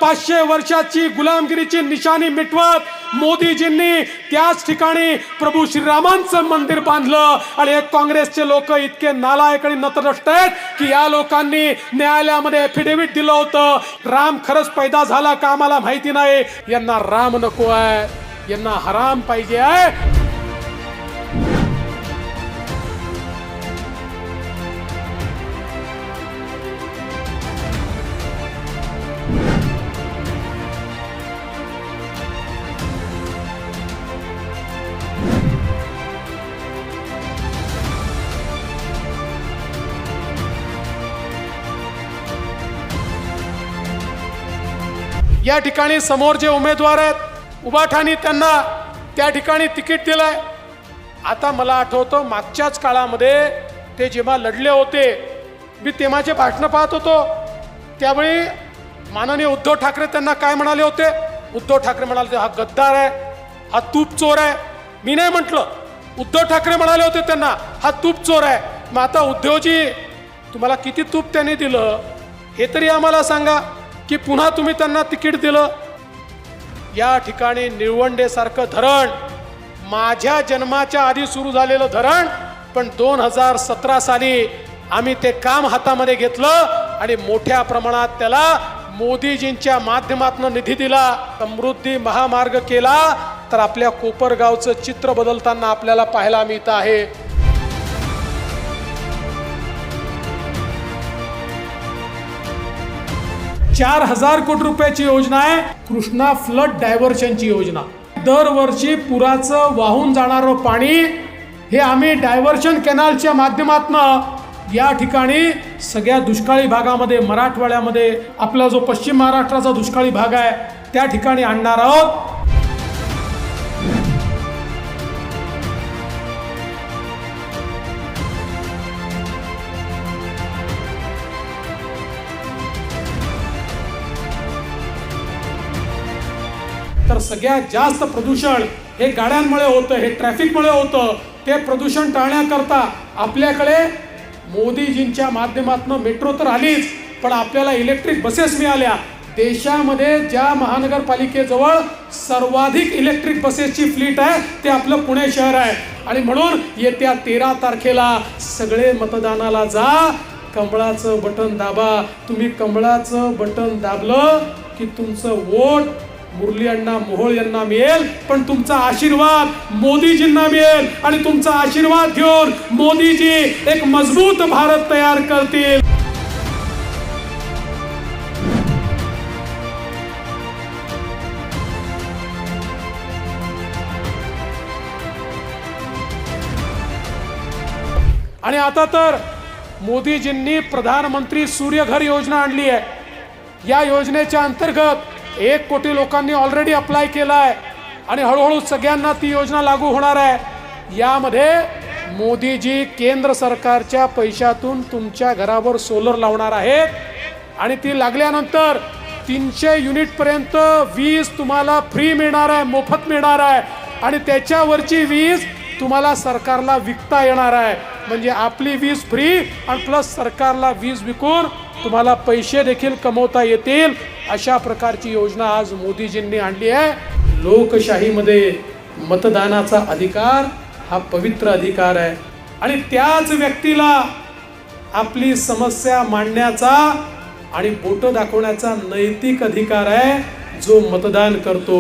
500 वर्षाची गुलामगिरीची निशाणी मिटवत मोदीजींनी त्याच ठिकाणी प्रभू श्रीरामांचं मंदिर बांधलं. आणि काँग्रेसचे लोक इतके नालायक आणि नतद्रष्ट आहेत की या लोकांनी न्यायालयामध्ये ॲफिडेव्हिट दिलं होतं, राम खरंच पैदा झाला का आम्हाला माहिती नाही. यांना राम नको आहे, यांना हराम पाहिजे आहे. या ठिकाणी समोर जे उमेदवार आहेत उभाठाणी त्यांना त्या ठिकाणी तिकीट दिलंय. आता मला आठवतं मागच्याच काळामध्ये ते जेव्हा लढले होते, मी तेव्हाचे भाषणं पाहत होतो, त्यावेळी माननीय उद्धव ठाकरे त्यांना काय म्हणाले होते. उद्धव ठाकरे म्हणाले हा गद्दार आहे, हा तूप चोर आहे. मी नाही म्हटलं, उद्धव ठाकरे म्हणाले होते त्यांना हा तूप चोर आहे. मग आता उद्धवजी तुम्हाला किती तूप त्यांनी दिलं हे तरी आम्हाला सांगा की पुन्हा तुम्ही त्यांना तिकीट दिलं. या ठिकाणी निळवंडेसारखं धरण माझ्या जन्माच्या आधी सुरू झालेलं धरण, पण 2017 साली आम्ही ते काम हातामध्ये घेतलं आणि मोठ्या प्रमाणात त्याला मोदीजींच्या माध्यमातून निधी दिला, समृद्धी महामार्ग केला. तर आपल्या कोपरगावचं चित्र बदलताना आपल्याला पाहायला मिळत आहे. ₹4,000 कोटी रुपयाची योजना आहे कृष्णा फ्लड डायव्हर्शनची योजना. दरवर्षी पुराचं वाहून जाणारं पाणी हे आम्ही डायव्हर्शन कॅनलच्या माध्यमातून या ठिकाणी सगळ्या दुष्काळी भागामध्ये, मराठवाड्यामध्ये, आपला जो पश्चिम महाराष्ट्राचा दुष्काळी भाग आहे त्या ठिकाणी आणणार आहोत. तर सगळ्यात जास्त प्रदूषण हे गाड्यांमुळे होतं, हे ट्रॅफिकमुळे होतं. ते प्रदूषण टाळण्याकरता आपल्याकडे मोदीजींच्या माध्यमातून मेट्रो तर आलीच, पण आपल्याला इलेक्ट्रिक बसेस मिळाल्या. देशामध्ये ज्या महानगरपालिकेजवळ सर्वाधिक इलेक्ट्रिक बसेसची फ्लीट आहे ते आपलं पुणे शहर आहे. आणि म्हणून येत्या 13 तारखेला सगळे मतदानाला जा, कमळाचं बटन दाबा. तुम्ही कमळाचं बटन दाबलं की तुमचं वोट मुरली अण्णा मोहोळ यांना मिळेल, पण तुमचा आशीर्वाद मोदीजींना मिळेल. आणि तुमचा आशीर्वाद घेऊन मोदीजी एक मजबूत भारत तयार करतील. आणि आता तर मोदीजींनी प्रधानमंत्री सूर्यघर योजना आणली आहे. या योजनेच्या अंतर्गत 1 कोटी लोकांनी ऑलरेडी अप्लाय केला आहे आणि हळूहळू सगळ्यांना ती योजना लागू होणार आहे. यामध्ये मोदीजी केंद्र सरकारच्या पैशातून तुमच्या घरावर सोलर लावणार आहेत आणि ती लागल्यानंतर 300 युनिटपर्यंत वीज तुम्हाला फ्री मिळणार आहे, मोफत मिळणार आहे. आणि त्याच्यावरची वीज तुम्हाला सरकारला विकता येणार आहे. म्हणजे आपली वीज फ्री आणि प्लस सरकारला वीज विकून तुम्हाला पैसे देखील कमवता येतील. अशा प्रकारची योजना आज मोदीजींनी आणली आहे. लोकशाहीमध्ये मतदानाचा अधिकार हा पवित्र अधिकार आहे आणि त्याच व्यक्तीला आपली समस्या मांडण्याचा आणि बोटं दाखवण्याचा नैतिक अधिकार आहे जो मतदान करतो.